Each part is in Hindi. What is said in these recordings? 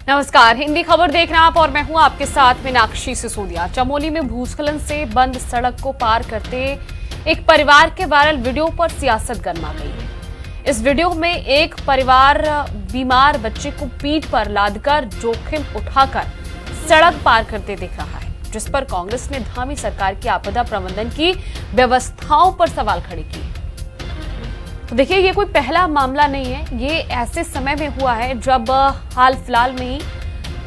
नमस्कार, हिंदी खबर देख रहे हैं आप और मैं हूं आपके साथ मीनाक्षी सिसोदिया। चमोली में भूस्खलन से बंद सड़क को पार करते एक परिवार के वायरल वीडियो पर सियासत गर्मा गई है। इस वीडियो में एक परिवार बीमार बच्चे को पीठ पर लादकर जोखिम उठाकर सड़क पार करते दिख रहा है, जिस पर कांग्रेस ने धामी सरकार की आपदा प्रबंधन की व्यवस्थाओं पर सवाल खड़े किए। तो देखिए, ये कोई पहला मामला नहीं है, ये ऐसे समय में हुआ है जब हाल फिलहाल में ही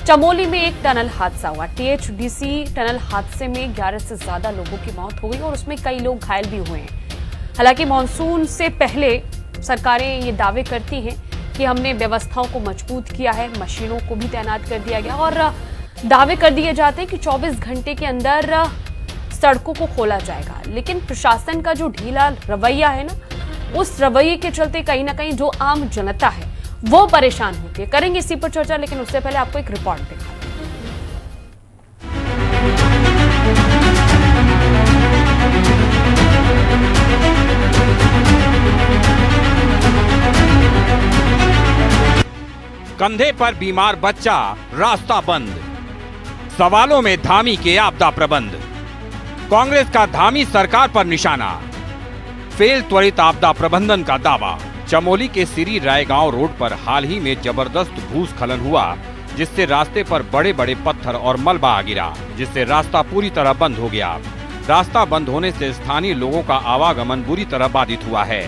चमोली में एक टनल हादसा हुआ। टीएचडीसी टनल हादसे में 11 से ज्यादा लोगों की मौत हो गई और उसमें कई लोग घायल भी हुए हैं। हालांकि मानसून से पहले सरकारें ये दावे करती हैं कि हमने व्यवस्थाओं को मजबूत किया है, मशीनों को भी तैनात कर दिया गया और दावे कर दिए जाते हैं कि 24 घंटे के अंदर सड़कों को खोला जाएगा। लेकिन प्रशासन का जो ढीला रवैया है ना, उस रवैये के चलते कहीं ना कहीं जो आम जनता है वो परेशान होती है। करेंगे इसी पर चर्चा, लेकिन उससे पहले आपको एक रिपोर्ट दिखाते हैं। कंधे पर बीमार बच्चा, रास्ता बंद, सवालों में धामी के आपदा प्रबंध। कांग्रेस का धामी सरकार पर निशाना, फेल त्वरित आपदा प्रबंधन का दावा। चमोली के सिरी रायगांव रोड पर हाल ही में जबरदस्त भूस्खलन हुआ, जिससे रास्ते पर बड़े बड़े पत्थर और मलबा आ गिरा, जिससे रास्ता पूरी तरह बंद हो गया। रास्ता बंद होने से स्थानीय लोगों का आवागमन बुरी तरह बाधित हुआ है।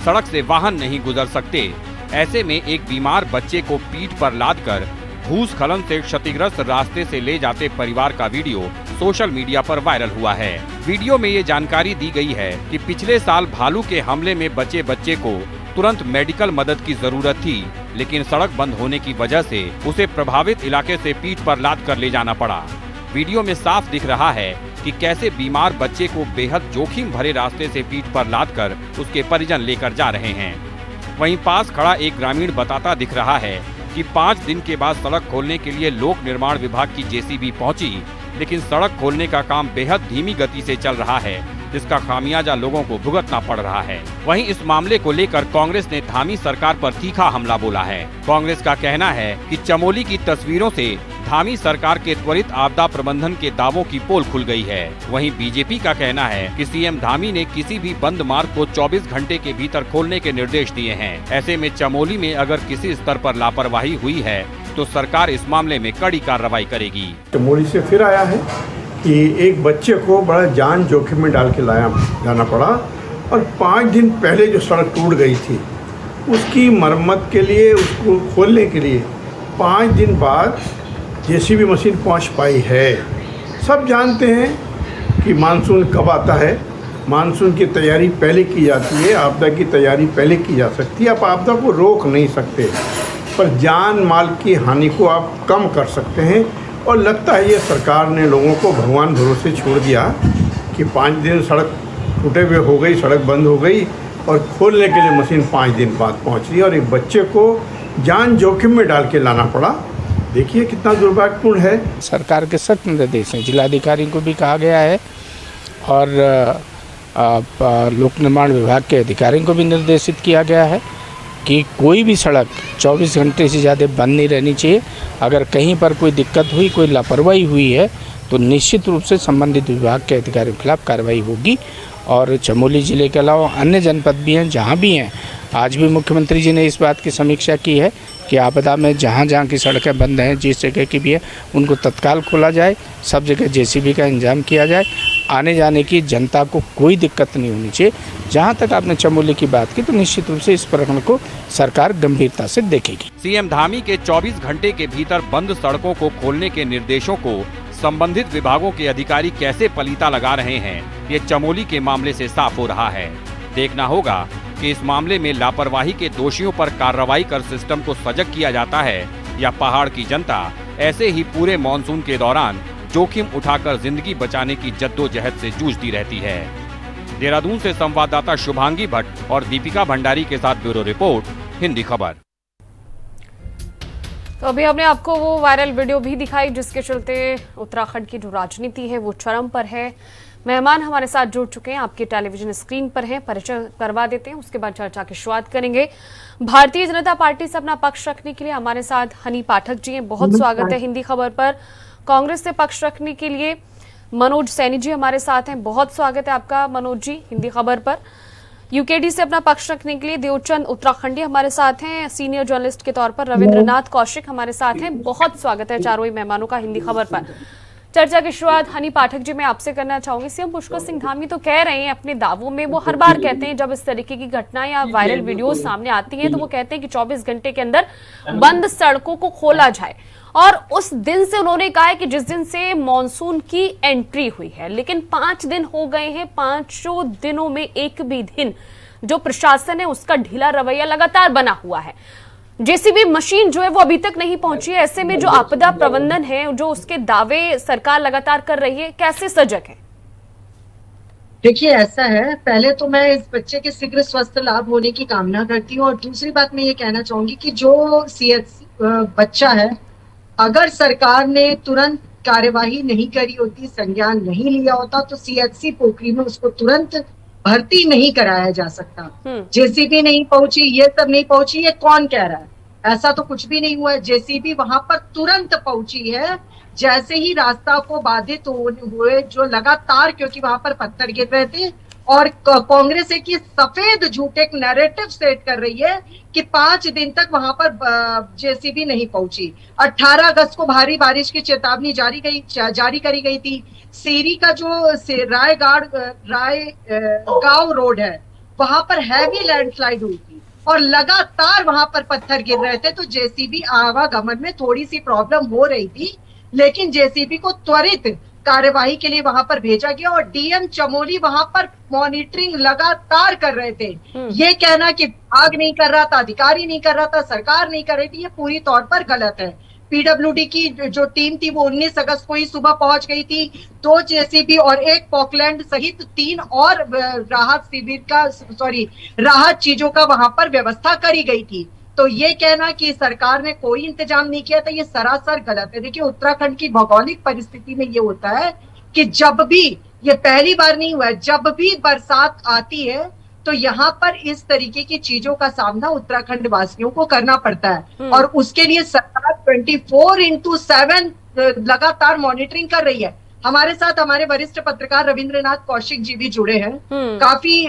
सड़क से वाहन नहीं गुजर सकते। ऐसे में एक बीमार बच्चे को पीठ पर लादकर भूस्खलन से क्षतिग्रस्त रास्ते से ले जाते परिवार का वीडियो सोशल मीडिया पर वायरल हुआ है। वीडियो में ये जानकारी दी गई है कि पिछले साल भालू के हमले में बचे बच्चे को तुरंत मेडिकल मदद की जरूरत थी, लेकिन सड़क बंद होने की वजह से उसे प्रभावित इलाके से पीठ पर लाद कर ले जाना पड़ा। वीडियो में साफ दिख रहा है कि कैसे बीमार बच्चे को बेहद जोखिम भरे रास्ते से पीठ पर लाद कर उसके परिजन लेकर जा रहे हैं। वहीं पास खड़ा एक ग्रामीण बताता दिख रहा है कि 5 दिन के बाद सड़क खोलने के लिए लोक निर्माण विभाग की जेसीबी पहुंची, लेकिन सड़क खोलने का काम बेहद धीमी गति से चल रहा है, जिसका खामियाजा लोगों को भुगतना पड़ रहा है। वहीं इस मामले को लेकर कांग्रेस ने धामी सरकार पर तीखा हमला बोला है। कांग्रेस का कहना है कि चमोली की तस्वीरों से धामी सरकार के त्वरित आपदा प्रबंधन के दावों की पोल खुल गई है। वहीं बीजेपी का कहना है कि सीएम धामी ने किसी भी बंद मार्ग को 24 घंटे के भीतर खोलने के निर्देश दिए हैं। ऐसे में चमोली में अगर किसी स्तर पर लापरवाही हुई है तो सरकार इस मामले में कड़ी कार्रवाई करेगी। चमोली से फिर आया है कि एक बच्चे को बड़ा जान जोखिम में डाल के जाना पड़ा और 5 दिन पहले जो सड़क टूट गई थी उसकी मरम्मत के लिए, उसको खोलने के लिए 5 दिन बाद जेसीबी मशीन पहुंच पाई है। सब जानते हैं कि मानसून कब आता है, मानसून की तैयारी पहले की जाती है, आपदा की तैयारी पहले की जा सकती है। आप आपदा को रोक नहीं सकते, पर जान माल की हानि को आप कम कर सकते हैं। और लगता है ये सरकार ने लोगों को भगवान भरोसे छोड़ दिया कि 5 दिन सड़क टूटे हुए हो गई, सड़क बंद हो गई और खोलने के लिए मशीन 5 दिन बाद पहुंच रही और एक बच्चे को जान जोखिम में डाल के लाना पड़ा। देखिए कितना दुर्भाग्यपूर्ण है। सरकार के सख्त निर्देश हैं, जिलाधिकारी को भी कहा गया है और लोक निर्माण विभाग के अधिकारियों को भी निर्देशित किया गया है कि कोई भी सड़क 24 घंटे से ज़्यादा बंद नहीं रहनी चाहिए। अगर कहीं पर कोई दिक्कत हुई, कोई लापरवाही हुई है तो निश्चित रूप से संबंधित विभाग के अधिकारियों के खिलाफ कार्रवाई होगी। और चमोली ज़िले के अलावा अन्य जनपद भी हैं, जहाँ भी हैं, आज भी मुख्यमंत्री जी ने इस बात की समीक्षा की है कि आपदा में जहाँ जहाँ की सड़कें बंद हैं, जिस जगह की भी है, उनको तत्काल खोला जाए, सब जगह जेसीबी का इंतजाम किया जाए, आने जाने की जनता को कोई दिक्कत नहीं होनी चाहिए। जहाँ तक आपने चमोली की बात की तो निश्चित रूप से इस प्रकरण को सरकार गंभीरता से देखेगी। सीएम धामी के 24 घंटे के भीतर बंद सड़कों को खोलने के निर्देशों को संबंधित विभागों के अधिकारी कैसे पलीता लगा रहे हैं, ये चमोली के मामले से साफ हो रहा है। देखना होगा कि इस मामले में लापरवाही के दोषियों पर कार्रवाई कर सिस्टम को सजग किया जाता है या पहाड़ की जनता ऐसे ही पूरे मॉनसून के दौरान जोखिम उठाकर जिंदगी बचाने की जद्दोजहद से जूझती रहती है। देहरादून से संवाददाता शुभांगी भट्ट और दीपिका भंडारी के साथ ब्यूरो रिपोर्ट, हिंदी खबर। तो अभी हमने आपको वो वायरल वीडियो भी दिखाई जिसके चलते उत्तराखंड की जो राजनीति है वो चरम पर है। मेहमान हमारे साथ जुड़ चुके हैं, आपके टेलीविजन स्क्रीन पर हैं, परिचय करवा देते हैं, उसके बाद चर्चा की शुरुआत करेंगे। भारतीय जनता पार्टी से अपना पक्ष रखने के लिए हमारे साथ हनी पाठक जी हैं, बहुत स्वागत है हिंदी खबर पर। कांग्रेस से पक्ष रखने के लिए मनोज सैनी जी हमारे साथ हैं, बहुत स्वागत है आपका मनोज जी हिंदी खबर पर। यूकेडी से अपना पक्ष रखने के लिए देवचंद उत्तराखंडी हमारे साथ हैं, सीनियर जर्नलिस्ट के तौर पर रविंद्रनाथ कौशिक हमारे साथ हैं, बहुत स्वागत है चारों ही मेहमानों का हिंदी खबर पर। चर्चा की शुरुआत हनी पाठक जी मैं आपसे करना चाहूंगी। सीएम पुष्कर सिंह धामी तो कह रहे हैं अपने दावों में, वो हर बार कहते हैं जब इस तरीके की घटना या वायरल वीडियो सामने आती हैं तो वो कहते हैं कि 24 घंटे के अंदर बंद सड़कों को खोला जाए। और उस दिन से उन्होंने कहा है कि जिस दिन से मॉनसून की एंट्री हुई है, लेकिन 5 दिन हो गए हैं, 5 दिनों में एक भी दिन जो प्रशासन है उसका ढीला रवैया लगातार बना हुआ है। जेसीबी मशीन जो है वो अभी तक नहीं पहुंची है। ऐसे में जो आपदा प्रबंधन है, जो उसके दावे सरकार लगातार कर रही है, कैसे सजग है? देखिए ऐसा है, पहले तो मैं इस बच्चे के शीघ्र स्वस्थ लाभ होने की कामना करती हूँ और दूसरी बात मैं ये कहना चाहूंगी कि जो सीएचसी बच्चा है, अगर सरकार ने तुरंत कार्यवाही नहीं करी होती, संज्ञान नहीं लिया होता तो सीएचसी पोखरी में उसको तुरंत भर्ती नहीं कराया जा सकता। जेसीबी नहीं पहुंची, ये सब नहीं पहुंची, ये कौन कह रहा है? ऐसा तो कुछ भी नहीं हुआ है। जेसीबी वहां पर तुरंत पहुंची है जैसे ही रास्ता को बाधित हुए, जो लगातार, क्योंकि वहां पर पत्थर गिर रहे थे और कांग्रेस एक ये सफेद झूठ एक नैरेटिव सेट कर रही है कि 5 दिन तक वहां पर जेसीबी नहीं पहुंची। 18 अगस्त को भारी बारिश की चेतावनी जारी करी गई थी। सीरी का जो रायगांव रोड है वहां पर हैवी लैंडस्लाइड हुई थी और लगातार वहां पर पत्थर गिर रहे थे, तो जेसीबी आवागमन में थोड़ी सी प्रॉब्लम हो रही थी, लेकिन जेसीबी को त्वरित कार्यवाही के लिए वहां पर भेजा गया और डीएम चमोली वहां पर मॉनिटरिंग लगातार कर रहे थे। ये कहना कि विभाग नहीं कर रहा था, अधिकारी नहीं कर रहा था, सरकार नहीं कर रही थी, ये पूरी तौर पर गलत है। पीडब्ल्यूडी की जो टीम थी वो 19 अगस्त को ही सुबह पहुंच गई थी। 2 जेसीबी और 1 पॉकलैंड सहित 3 और राहत चीजों का वहां पर व्यवस्था करी गई थी। तो ये कहना कि सरकार ने कोई इंतजाम नहीं किया था, ये सरासर गलत है। देखिए उत्तराखंड की भौगोलिक परिस्थिति में ये होता है कि जब भी, ये पहली बार नहीं हुआ है, जब भी बरसात आती है तो यहाँ पर इस तरीके की चीजों का सामना उत्तराखंड वासियों को करना पड़ता है और उसके लिए सरकार 24/7 लगातार मॉनिटरिंग कर रही है। हमारे साथ हमारे वरिष्ठ पत्रकार रविंद्रनाथ कौशिक जी भी जुड़े हैं, काफी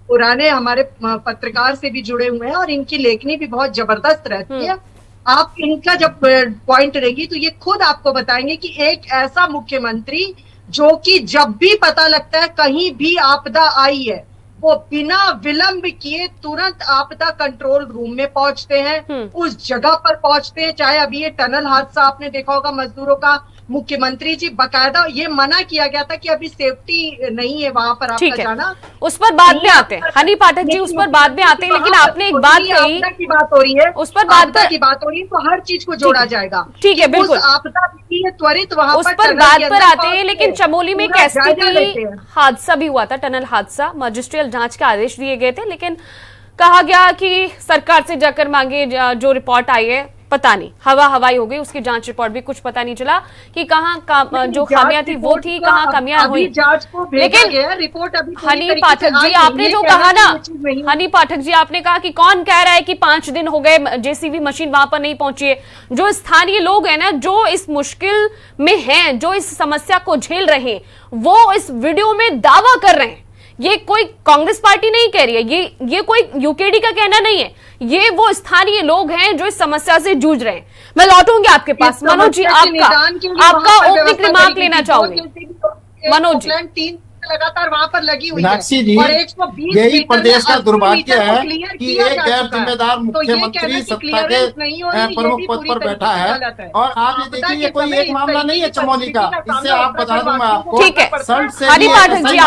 पुराने हमारे पत्रकार से भी जुड़े हुए हैं और इनकी लेखनी भी बहुत जबरदस्त रहती है। आप इनका जब पॉइंट रहेगी तो ये खुद आपको बताएंगे कि एक ऐसा मुख्यमंत्री जो कि जब भी पता लगता है कहीं भी आपदा आई है, वो बिना विलंब किए तुरंत आपदा कंट्रोल रूम में पहुंचते हैं, उस जगह पर पहुंचते हैं। चाहे अभी ये टनल हादसा आपने देखा होगा मजदूरों का, मुख्यमंत्री जी बकायदा ये मना किया गया था कि अभी सेफ्टी नहीं है वहां पर आपका जाना, उस पर बाद में आते हैं। हनी पाठक जी उस पर बाद में आते हैं, लेकिन आपने एक बात कही, की बात हो रही है, उस पर आपदा की बात हो रही है, तो हर चीज को जोड़ा जाएगा। ठीक है, बिल्कुल आपदा त्वरित वहां उस पर बात पर आते हैं। लेकिन चमोली में एक एसटीपी हादसा भी हुआ था, टनल हादसा, मजिस्ट्रियल जांच के आदेश दिए गए थे, लेकिन कहा गया कि सरकार से जाकर मांगे, जो रिपोर्ट आई है पता नहीं, हवाई हो गई, उसकी जांच रिपोर्ट भी कुछ पता नहीं चला कि कहाँ जो खामियां थी वो थी, कहाँ कमियां हुई। लेकिन रिपोर्ट अभी हनी पाठक जी आपने जो कहा ना, हनी पाठक जी आपने कहा कि कौन कह रहा है कि 5 दिन हो गए जेसीबी मशीन वहां पर नहीं पहुंची है। जो स्थानीय लोग हैं ना, जो इस मुश्किल में हैं, जो इस समस्या को झेल रहे हैं, वो इस वीडियो में दावा कर रहे हैं। ये कोई कांग्रेस पार्टी नहीं कह रही है, ये कोई यूकेडी का कहना नहीं है, ये वो स्थानीय लोग हैं जो इस समस्या से जूझ रहे हैं। मैं लौटूंगी आपके पास मनोज जी, आपका ओपनिंग रिमार्क लेना चाहूंगी मनोज जी। लगातार वहां पर लगी हुई मीनाक्षी जी, यही प्रदेश का दुर्भाग्य है कि एक गैर जिम्मेदार मुख्यमंत्री सत्ता के प्रमुख पद पर बैठा है। और आप ये देखिए, ये कोई एक मामला नहीं है चमोली का, इससे आप बता दूं मैं आपको। ठीक है, हनी पाठक जी,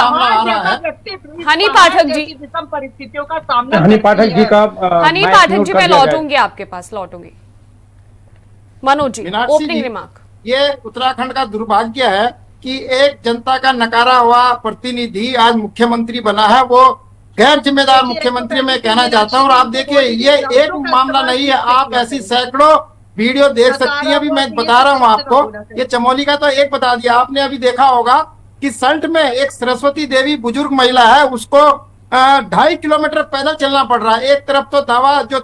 हनी पाठक जी, परिस्थितियों का सामना, हनी पाठक जी का, हनी पाठक जी मैं लौटूंगी आपके पास, लौटूंगी। Manoj ji opening remark. ये उत्तराखंड का दुर्भाग्य है कि एक जनता का नकारा हुआ प्रतिनिधि आज मुख्यमंत्री बना है, वो गैर जिम्मेदार मुख्यमंत्री मैं कहना चाहता हूं। और आप देखिए, ये एक मामला नहीं है, आप ऐसी सैकड़ों वीडियो देख सकती हैं। अभी मैं बता रहा हूं आपको, ये चमोली का तो एक बता दिया आपने, अभी देखा होगा कि सल्ट में एक सरस्वती देवी बुजुर्ग महिला है, उसको 2.5 किलोमीटर पैदल चलना पड़ रहा है। एक तरफ तो दावा जो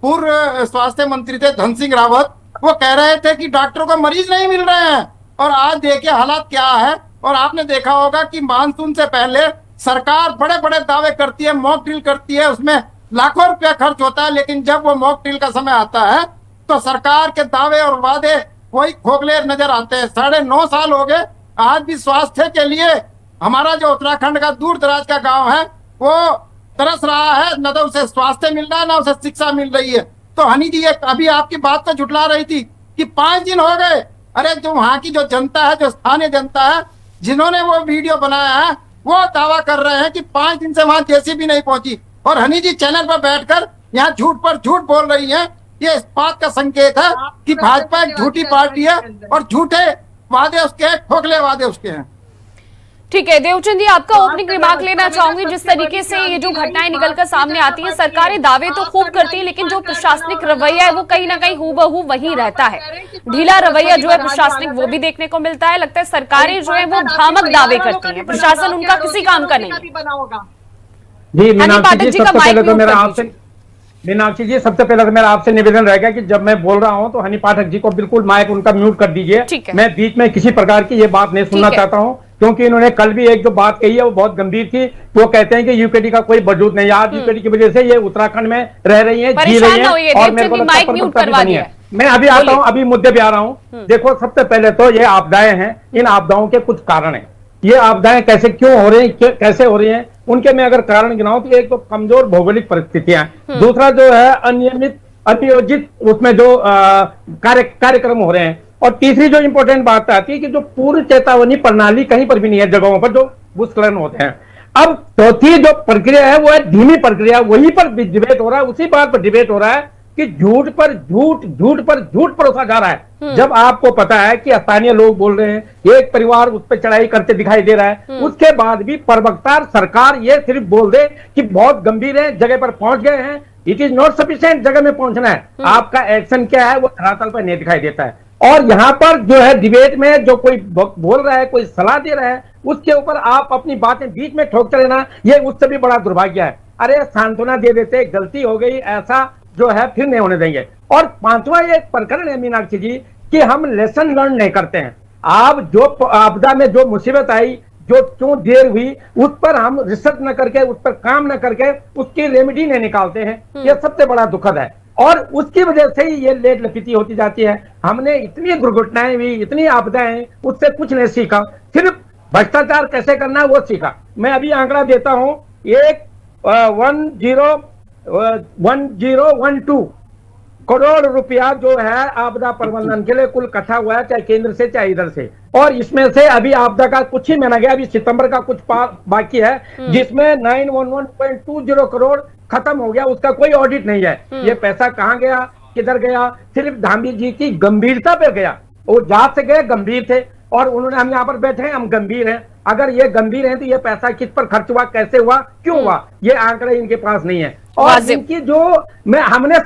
पूर्व स्वास्थ्य मंत्री थे धन सिंह रावत, वो कह रहे थे कि डॉक्टरों को मरीज नहीं मिल रहे हैं, और आज देखिए हालात क्या है। और आपने देखा होगा कि मानसून से पहले सरकार बड़े बड़े दावे करती है, मॉक ड्रिल करती है, उसमें लाखों रुपया खर्च होता है, लेकिन जब वो मॉक ड्रिल का समय आता है तो सरकार के दावे और वादे वही खोखले नजर आते हैं। 9.5 साल हो गए, आज भी स्वास्थ्य के लिए हमारा जो उत्तराखंड का दूर दराज का गांव है वो तरस रहा है, न तो उसे स्वास्थ्य मिल रहा है, न उसे शिक्षा मिल रही है। तो हनी जी अभी आपकी बात को झुठला रही थी कि 5 दिन हो गए। अरे जो वहां की जो जनता है, जो स्थानीय जनता है, जिन्होंने वो वीडियो बनाया है, वो दावा कर रहे हैं कि 5 दिन से वहां जेसीबी नहीं पहुंची, और हनी जी चैनल पर बैठकर यहाँ झूठ पर झूठ बोल रही हैं। ये इस बात का संकेत है कि भाजपा एक झूठी पार्टी है और झूठे वादे उसके, खोखले वादे उसके हैं। ठीक है देवचंद जी, आपका ओपनिंग रिमार्क लेना चाहूंगी। जिस तरीके से ये जो घटनाएं निकलकर सामने आती हैं, सरकारें दावे तो खूब करती है, लेकिन जो प्रशासनिक रवैया है वो कहीं ना कहीं हूबहू वही रहता है। ढीला रवैया जो है प्रशासनिक, वो भी देखने को मिलता है। लगता है सरकारें जो है वो भ्रामक दावे करती हैं, प्रशासन उनका किसी काम का नहीं है। जी मीनाक्षी जी, सबसे पहले तो मेरा आपसे निवेदन रहेगा कि जब मैं बोल रहा हूं तो हनी पाठक जी को बिल्कुल माइक उनका म्यूट कर दीजिए। मैं बीच में किसी प्रकार की ये बात नहीं सुनना चाहता हूं, क्योंकि इन्होंने कल भी एक जो बात कही है वो बहुत गंभीर थी। वो कहते हैं कि यूकेडी का कोई वजूद नहीं। आज यूकेडी की वजह से ये उत्तराखंड में रह रही है, जी रही है, और मेरे को बनी है। मैं अभी आता हूँ, अभी मुद्दे पे आ रहा हूँ। देखो, सबसे पहले तो ये आपदाएं हैं, इन आपदाओं के कुछ कारण है। ये आपदाएं कैसे क्यों हो रही हैं, कैसे हो रही हैं, उनके मैं अगर कारण गिनाऊं तो एक तो कमजोर भौगोलिक परिस्थितियां, दूसरा जो है अनियमित अनियोजित उसमें जो कार्यक्रम हो रहे हैं, और तीसरी जो इंपॉर्टेंट बात आती है कि जो पूर्व चेतावनी प्रणाली कहीं पर भी नहीं है जगहों पर जो भूस्खलन होते हैं। अब चौथी जो प्रक्रिया है वो है धीमी प्रक्रिया, वहीं पर डिबेट हो रहा है, उसी बात पर डिबेट हो रहा है कि झूठ पर झूठ, झूठ पर झूठ परोसा जा रहा है। जब आपको पता है कि स्थानीय लोग बोल रहे हैं, एक परिवार उस पर चढ़ाई करते दिखाई दे रहा है, उसके बाद भी प्रवक्ता सरकार ये सिर्फ बोल दे कि बहुत गंभीर है, जगह पर पहुंच गए हैं, इट इज नॉट सफिशिएंट, जगह में पहुंचना है। आपका एक्शन क्या है वो धरातल पर नहीं दिखाई देता है। और यहाँ पर जो है डिबेट में जो कोई बोल रहा है, कोई सलाह दे रहा है, उसके ऊपर आप अपनी बातें बीच में ठोकते रहना, ये उससे भी बड़ा दुर्भाग्य है। अरे सांत्वना दे देते, गलती हो गई, ऐसा जो है फिर नहीं होने देंगे। और पांचवा ये प्रकरण है मीनाक्षी जी कि हम लेसन लर्न नहीं करते हैं। आप जो आपदा में जो मुसीबत आई, जो क्यों देर हुई, उस पर हम रिसर्च न करके, उस पर काम न करके उसकी रेमेडी नहीं निकालते हैं, ये सबसे बड़ा दुखद है। और उसकी वजह से ही ये लेट लपीती होती जाती है। हमने इतनी दुर्घटनाएं हुई, इतनी आपदाएं, उससे कुछ नहीं सीखा, सिर्फ भ्रष्टाचार कैसे करना है वो सीखा। मैं अभी आंकड़ा देता हूं, 1012 करोड़ रुपया जो है आपदा प्रबंधन के लिए कुल इकट्ठा हुआ है, चाहे केंद्र से चाहे इधर से। और इसमें से अभी आपदा का कुछ ही महीना गया, अभी सितंबर का कुछ बाकी है, जिसमें 911.20 करोड़ खत्म हो गया, उसका कोई ऑडिट नहीं है। ये पैसा कहाँ गया, किधर गया, सिर्फ धामी जी की गंभीरता पर गया। वो जात से गए, गंभीर थे, और उन्होंने, हम यहाँ पर बैठे हैं, हम गंभीर हैं। अगर ये गंभीर हैं तो ये पैसा किस पर खर्च हुआ, कैसे हुआ, क्यों हुआ, ये आंकड़े इनके पास नहीं है। और इनकी जो हमने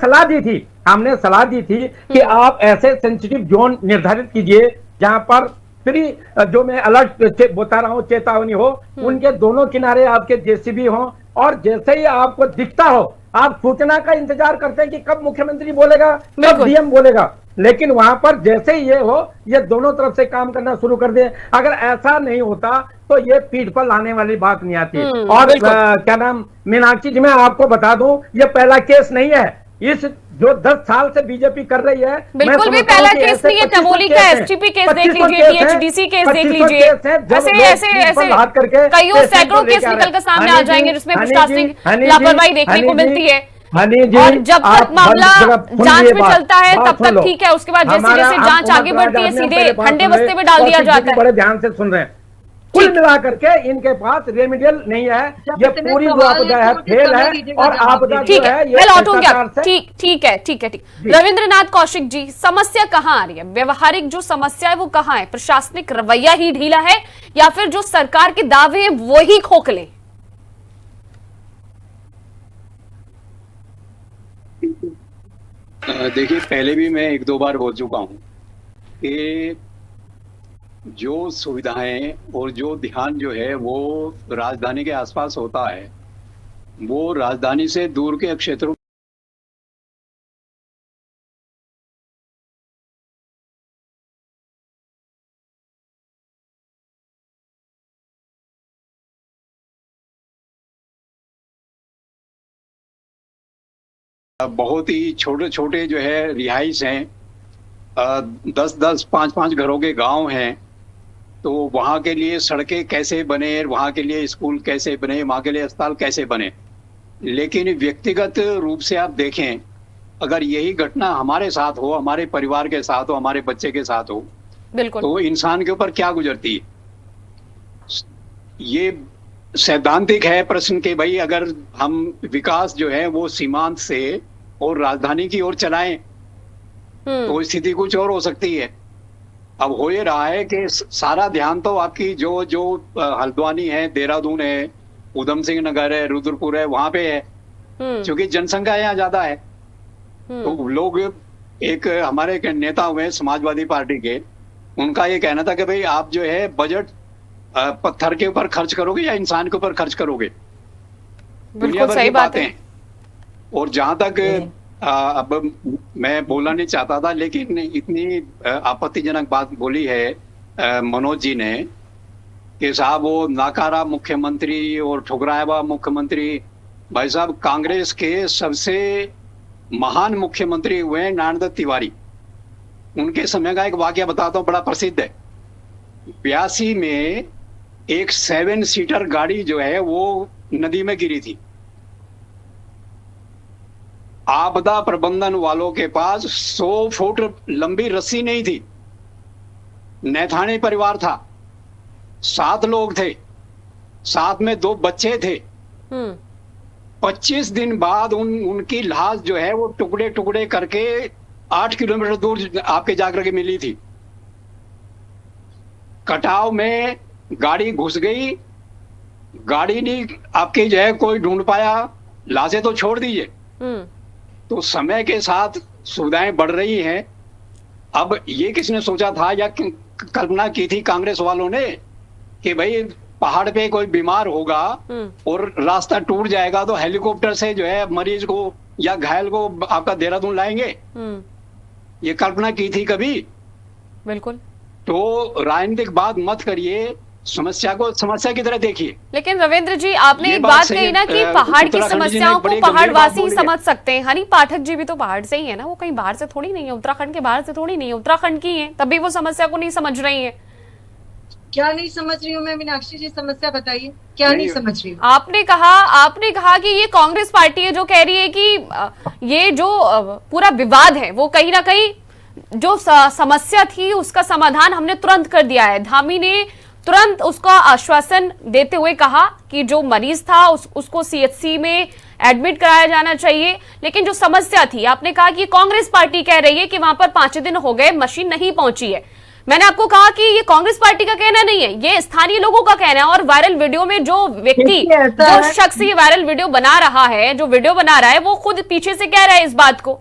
सलाह दी थी कि आप ऐसे सेंसिटिव जोन निर्धारित कीजिए जहां पर फ्री जो मैं अलर्ट बता रहा हूं, चेतावनी हो, उनके दोनों किनारे आपके जेसीबी हो, और जैसे ही आपको दिखता हो आप सूचना का इंतजार करते हैं कि कब मुख्यमंत्री बोलेगा, कब डीएम बोलेगा, लेकिन वहां पर जैसे ही ये हो, ये दोनों तरफ से काम करना शुरू कर दे। अगर ऐसा नहीं होता तो ये पीठ पर लाने वाली बात नहीं आती। और क्या नाम मीनाक्षी जी, मैं आपको बता दूं, ये पहला केस नहीं है। इस जो 10 साल से बीजेपी कर रही है, बिल्कुल भी पहला केस नहीं है। चमोली का एसटीपी केस देख लीजिए, डीएचडीसी केस देख लीजिए, ऐसे कईयों सैकड़ों केस निकलकर सामने आ जाएंगे जिसमें प्रशासनिक लापरवाही देखने को मिलती है। और जब तक मामला जांच में चलता है तब तक ठीक है, उसके बाद जैसे जैसे जांच आगे बढ़ती है सीधे ठंडे बस्ते में डाल दिया जाता है। बड़े ध्यान से सुन रहे हैं, कुल मिला करके इनके पास रेमेडियल नहीं है, ये पूरी जो आपदा है फेल है। और आपदा जो है ये ठीक है। रविंद्रनाथ कौशिक जी, समस्या कहाँ आ रही है? व्यवहारिक जो समस्या है वो कहाँ है? प्रशासनिक रवैया ही ढीला है या फिर जो सरकार के दावे हैं वो ही खोखले? देखिए, पहले भी मैं 1-2 बार बोल चुका हूं कि जो सुविधाएं और जो ध्यान जो है वो राजधानी के आसपास होता है, वो राजधानी से दूर के क्षेत्रों बहुत ही छोटे छोटे जो है रिहाइश हैं, 10-10, 5-5 घरों के गांव हैं। तो वहाँ के लिए सड़कें कैसे बने, वहाँ के लिए स्कूल कैसे बने, वहाँ के लिए अस्पताल कैसे बने। लेकिन व्यक्तिगत रूप से आप देखें, अगर यही घटना हमारे साथ हो, हमारे परिवार के साथ हो, हमारे बच्चे के साथ हो, बिल्कुल, तो इंसान के ऊपर क्या गुजरती है। ये सैद्धांतिक है प्रश्न के भाई, अगर हम विकास जो है वो सीमांत से और राजधानी की ओर चलाएं तो स्थिति कुछ और हो सकती है। अब हो ये रहा है कि सारा ध्यान तो आपकी जो जो हल्द्वानी है, देहरादून है, उधम सिंह नगर है, रुद्रपुर है, वहां पे है, क्योंकि जनसंख्या यहाँ ज्यादा है। तो लोग, एक हमारे एक नेता हुए समाजवादी पार्टी के, उनका ये कहना था कि भाई आप जो है बजट पत्थर के ऊपर खर्च करोगे या इंसान के ऊपर खर्च करोगे। बिल्कुल सही बात है। और जहां तक अब मैं बोलना नहीं चाहता था, लेकिन इतनी आपत्तिजनक बात बोली है मनोज जी ने कि साहब वो नाकारा मुख्यमंत्री और ठुकराया हुआ मुख्यमंत्री। भाई साहब, कांग्रेस के सबसे महान मुख्यमंत्री हुए नारायण दत्त तिवारी। उनके समय का एक वाकया बताता हूँ, बड़ा प्रसिद्ध है। 82 में एक 7 सीटर गाड़ी जो है वो नदी में गिरी थी। आपदा प्रबंधन वालों के पास 100 फुट लंबी रस्सी नहीं थी। नैथानी परिवार था, 7 लोग थे, साथ में 2 बच्चे थे। 25 दिन बाद उनकी लाश जो है वो टुकड़े टुकड़े करके 8 किलोमीटर दूर आपके जाकर के मिली थी। कटाव में गाड़ी घुस गई, गाड़ी नहीं आपके जो है कोई ढूंढ पाया, लाशें तो छोड़ दीजिए। तो समय के साथ सुविधाएं बढ़ रही हैं। अब ये किसने सोचा था या कल्पना की थी कांग्रेस वालों ने कि भाई पहाड़ पे कोई बीमार होगा और रास्ता टूट जाएगा तो हेलीकॉप्टर से जो है मरीज को या घायल को आपका देहरादून लाएंगे। ये कल्पना की थी कभी? बिल्कुल। तो राजनीतिक बात मत करिए, समस्या को समस्या की तरह देखिए। लेकिन रविंद्र जी, आपने एक बात कही ना कि पहाड़ की समस्याओं को पहाड़वासी ही समझ सकते हैं। हनी पाठक जी भी तो पहाड़ से ही है ना, वो कहीं बाहर से थोड़ी नहीं है, उत्तराखंड के बाहर से थोड़ी नहीं है, उत्तराखंड की है, तभी वो समस्या को नहीं समझ रही है। क्या नहीं समझ रही हूँ मैं मीनाक्षी जी, समस्या बताइए, क्या नहीं समझ रही हूँ? आपने कहा कि ये कांग्रेस पार्टी है जो कह रही है कि ये जो पूरा विवाद है वो कहीं ना कहीं जो समस्या थी उसका समाधान हमने तुरंत कर दिया है। धामी ने तुरंत उसका आश्वासन देते हुए कहा कि जो मरीज था उसको सीएचसी में एडमिट कराया जाना चाहिए। लेकिन जो समस्या थी, आपने कहा कि कांग्रेस पार्टी कह रही है कि वहां पर 5 दिन हो गए, मशीन नहीं पहुंची है। मैंने आपको कहा कि ये कांग्रेस पार्टी का कहना नहीं है, ये स्थानीय लोगों का कहना है। और वायरल वीडियो में जो व्यक्ति, जो शख्स ये वायरल वीडियो बना रहा है, जो वीडियो बना रहा है, वो खुद पीछे से कह रहा है इस बात को।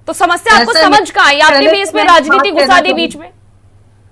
तो समस्या आपको समझ कहाँ आई? आपने भी इसमें राजनीति घुसा दी बीच में।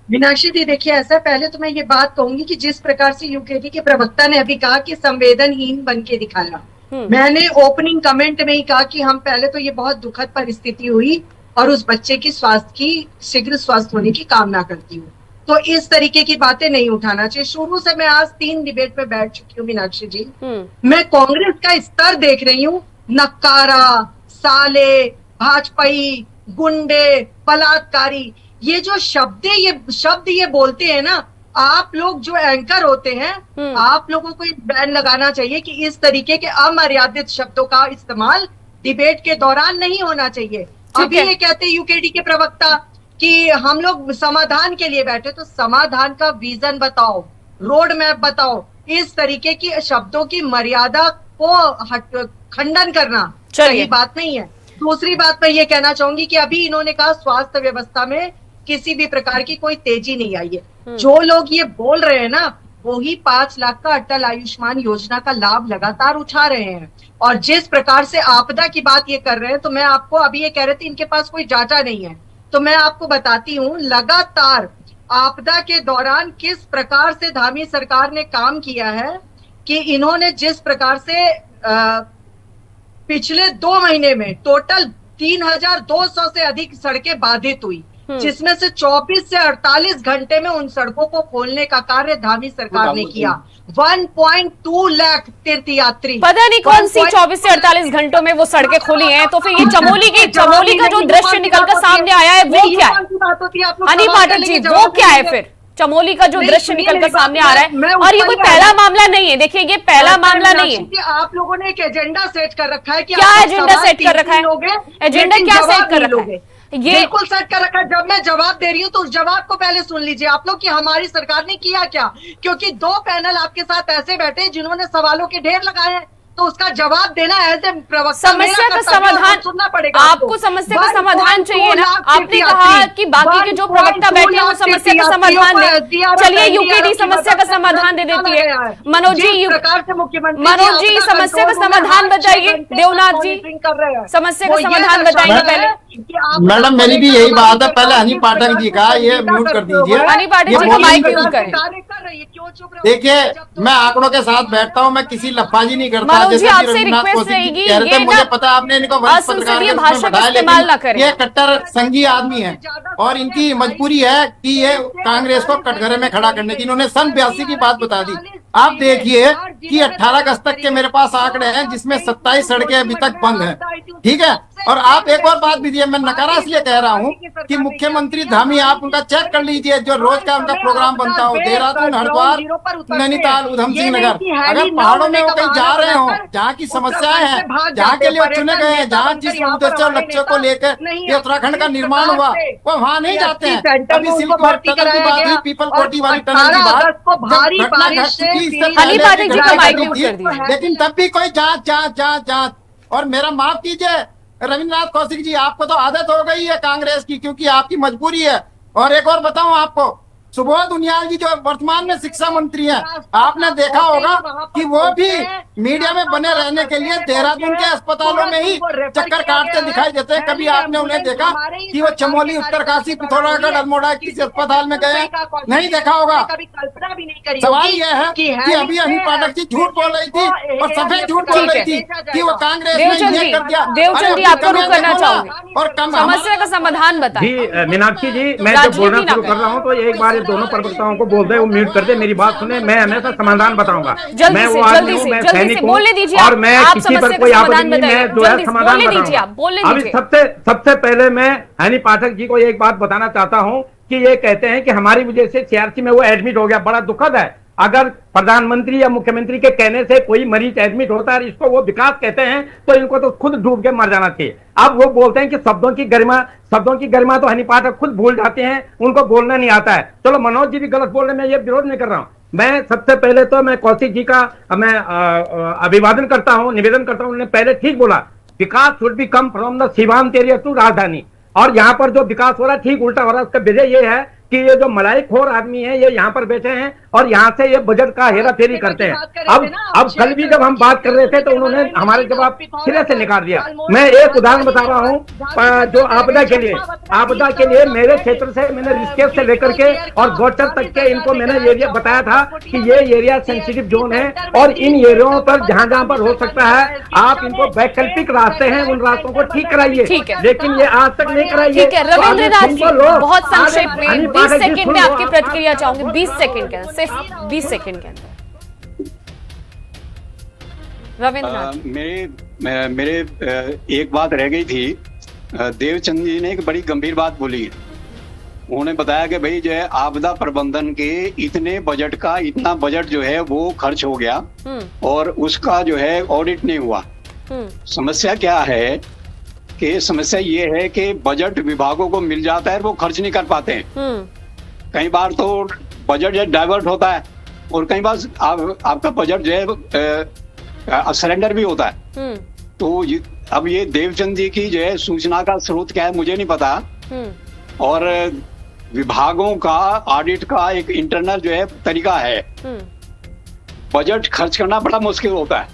मीनाक्षी जी देखिए, ऐसा पहले तो मैं ये बात कहूंगी कि जिस प्रकार से यूकेडी के प्रवक्ता ने अभी कहा कि संवेदनहीन बन के दिखाया, मैंने ओपनिंग कमेंट में ही कहा कि हम पहले तो ये बहुत दुखद परिस्थिति हुई और उस बच्चे की स्वास्थ्य की शीघ्र स्वस्थ होने की कामना करती हूँ। तो इस तरीके की बातें नहीं उठाना चाहिए। शुरू से मैं आज 3 डिबेट में बैठ चुकी हूँ मीनाक्षी जी। मैं कांग्रेस का स्तर देख रही हूँ, नक्कारा, साले, भाजपाई, गुंडे, बलात्कारी, ये जो शब्द ये बोलते हैं ना, आप लोग जो एंकर होते हैं, आप लोगों को बैन लगाना चाहिए कि इस तरीके के अमर्यादित शब्दों का इस्तेमाल डिबेट के दौरान नहीं होना चाहिए। अभी ये कहते हैं यूकेडी के प्रवक्ता कि हम लोग समाधान के लिए बैठे, तो समाधान का विजन बताओ, रोड मैप बताओ। इस तरीके की शब्दों की मर्यादा को खंडन करना सही बात नहीं है। दूसरी बात मैं ये कहना चाहूंगी कि अभी इन्होंने कहा स्वास्थ्य व्यवस्था में किसी भी प्रकार की कोई तेजी नहीं आई है। जो लोग ये बोल रहे हैं ना, वो ही 5 लाख का अटल आयुष्मान योजना का लाभ लगातार उठा रहे हैं। और जिस प्रकार से आपदा की बात ये कर रहे हैं, तो मैं आपको अभी ये कह रहे थे इनके पास कोई डाटा नहीं है, तो मैं आपको बताती हूँ, लगातार आपदा के दौरान किस प्रकार से धामी सरकार ने काम किया है कि इन्होंने जिस प्रकार से पिछले 2 महीने में टोटल 3200 से अधिक सड़कें बाधित हुई, जिसमें से 24 से 48 घंटे में उन सड़कों को खोलने का कार्य धामी सरकार ने किया। 1.2 लाख तीर्थयात्री, पता नहीं कौन सी 24 से 48 घंटों में वो सड़कें खोली हैं। तो फिर ये चमोली का जो दृश्य निकलकर सामने आया है वो क्या है? हनी पाठक जी, वो क्या है फिर? चमोली का जो दृश्य निकलकर सामने आ रहा है, और ये कोई पहला मामला नहीं है। देखिए, ये पहला मामला नहीं है। आप लोगों ने एक एजेंडा सेट कर रखा है कि क्या एजेंडा सेट कर रखा है? एजेंडा क्या सेट कर रखा है? ये बिल्कुल सेट कर रखा है। जब मैं जवाब दे रही हूँ तो उस जवाब को पहले सुन लीजिए आप लोग कि हमारी सरकार ने किया क्या, क्योंकि 2 पैनल आपके साथ ऐसे बैठे जिन्होंने सवालों के ढेर लगाए हैं, तो उसका जवाब देना एज ए प्रवक्ता समस्या का समाधान सुनना पड़ेगा। आपको समस्या का समाधान चाहिए ना। आपने कहा कि बाकी के जो प्रवक्ता बैठे हैं वो समस्या का समाधान दे। चलिए, यूकेडी समस्या का समाधान दे देती है। मनोज जी समस्या का समाधान बताइए। देवनाथ जी समस्या का समाधान बताएंगे पहले। मैडम, मेरी भी यही बात है। पहले हनी पाठक जी का ये म्यूट कर दीजिए। हनी पाठक जी का माइक म्यूट करें। देखिए, मैं आंकड़ों के साथ बैठता हूँ, मैं किसी लफाजी नहीं करता। जी, आपसे रिक्वेस्ट रहेगी, ये मुझे पता है आपने इनको वरिष्ठ पत्रकार भाषा का इस्तेमाल ना करें। ये कट्टर संघी आदमी है और इनकी मजबूरी है कि ये कांग्रेस को कटघरे में खड़ा करने की। इन्होंने सन 82 की बात बता दी। आप देखिए कि 18 अगस्त तक के मेरे पास आंकड़े हैं, जिसमें 27 सड़कें अभी तक बंद हैं। ठीक है, और आप एक और बात भी दिए, मैं नकारा इसलिए कह रहा हूँ कि मुख्यमंत्री धामी, आप उनका चेक कर लीजिए जो रोज का उनका प्रोग्राम बनता हो, देहरादून, हरिद्वार, नैनीताल, उधम सिंह नगर। अगर पहाड़ों में वो कहीं जा रहे हो, जहाँ की समस्याएं हैं, जहाँ के लिए वो चुने गए हैं, जहाँ जिस उद्देश्य और लक्ष्य को लेकर ये उत्तराखंड का निर्माण हुआ, वो वहाँ नहीं जाते हैं। अभी सिल्क रोड टनल की बात हुई, पीपल कोटी वाली टनल की बात, लेकिन तब भी कोई जांच। और मेरा माफ कीजिए रविन्द्रनाथ कौशिक जी, आपको तो आदत हो गई है कांग्रेस की, क्योंकि आपकी मजबूरी है। और एक और बताऊं आपको, सुबोध उनियाल जी जो वर्तमान में शिक्षा मंत्री हैं, आपने देखा होगा कि वो भी मीडिया में बने रहने के लिए देहरादून के अस्पतालों में ही चक्कर काटते दिखाई देते हैं। कभी आपने उन्हें देखा कि वो चमोली, उत्तरकाशी, पिथौरागढ़, अल्मोड़ा किसी अस्पताल में गए? नहीं देखा होगा। सवाल यह है कि अभी हनी पाठक जी झूठ बोल रही थी और सफेद झूठ बोल रही थी कि वो कांग्रेस ने ये कर दिया। देवचंद जी, आपको रुक करना चाहूंगी और समस्या का समाधान बताएं। जी मीनाक्षी जी, मैं जब बोलना शुरू कर रहा हूँ तो एक बार दोनों प्रवक्ताओं को बोल दे वो म्यूट कर दे, मेरी बात सुने। मैं हमेशा समाधान बताऊंगा। मैं वो आदमी हूँ, मैं सैनिक हूँ और मैं किसी पर कोई आपत्ति नहीं, मैं जो है समाधान बताऊंगा। अभी सबसे पहले मैं हनी पाठक जी को एक बात बताना चाहता हूँ कि ये कहते हैं कि हमारी वजह से सीआरसी में वो एडमिट हो गया। बड़ा दुखद है। अगर प्रधानमंत्री या मुख्यमंत्री के कहने से कोई मरीज एडमिट होता है, इसको वो विकास कहते हैं, तो इनको तो खुद डूब के मर जाना चाहिए। अब वो बोलते हैं कि शब्दों की गरिमा तो हनी पाठक खुद भूल जाते हैं, उनको बोलना नहीं आता है। चलो, मनोज जी भी गलत बोल रहे हैं, मैं ये विरोध नहीं कर रहा हूँ। मैं सबसे पहले तो मैं कौशिक जी का मैं अभिवादन करता हूँ, निवेदन करता हूँ। उन्होंने पहले ठीक बोला, vikas should be come from the seemant area to rajdhani. और यहाँ पर जो विकास हो रहा है ठीक उल्टा हो रहा है। उसका वजह ये है कि ये जो मलाईखोर आदमी है ये यहाँ पर बैठे हैं और यहाँ से ये बजट का हेराफेरी करते हैं। अब कल भी जब हम बात कर रहे थे तो उन्होंने हमारे जवाब सिरे से निकाल दिया। मैं एक उदाहरण बता रहा हूँ जो आपदा के लिए मेरे क्षेत्र से मैंने ऋषिकेश से लेकर के और गौचर तक के इनको मैंने एरिया बताया था कि ये एरिया सेंसिटिव जोन है और इन एरियाओं पर जहाँ पर हो सकता है आप इनको वैकल्पिक रास्ते हैं उन रास्तों को ठीक कराइए, लेकिन ये आज तक नहीं कराइए। रविंद्रनाथ जी, बहुत संक्षेप में 20 सेकंड में आपकी प्रतिक्रिया चाहूंगी। 20 सेकंड के अंदर, सिर्फ 20 सेकंड के अंदर। रविंद्रनाथ, मेरे एक बात रह गई थी। देवचंद जी ने एक बड़ी गंभीर बात बोली। उन्होंने बताया कि भाई जो है आपदा प्रबंधन के इतना बजट जो है वो खर्च हो गया और उसका जो है ऑडिट नहीं हुआ। समस्या क्या है कि समस्या ये है कि बजट विभागों को मिल जाता है, वो खर्च नहीं कर पाते हैं। कई बार तो बजट जो डाइवर्ट होता है और कई बार आपका बजट जो है सरेंडर भी होता है। तो अब ये देवचंद जी की जो है सूचना का स्रोत क्या है मुझे नहीं पता। और विभागों का ऑडिट का एक इंटरनल जो है तरीका है। बजट खर्च करना बड़ा मुश्किल होता है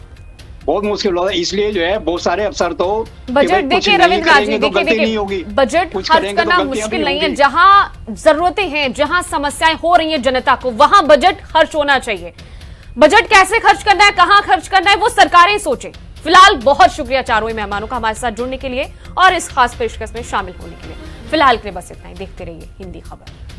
बहुत मुश्किल होता है। इसलिए जो है बहुत सारे अफसर तो बजट देखिए रविंद्रनाथ जी, देखिए बजट खर्च करना मुश्किल नहीं है। जहां जरूरतें हैं, जहां समस्याएं हो रही हैं जनता को, वहां बजट खर्च होना चाहिए। बजट कैसे खर्च करना है, कहां खर्च करना है, वो सरकारें सोचें। फिलहाल बहुत शुक्रिया चारों ही मेहमानों का हमारे साथ जुड़ने के लिए और इस खास पेशकश में शामिल होने के लिए। फिलहाल के लिए बस इतना ही। देखते रहिए हिंदी खबर।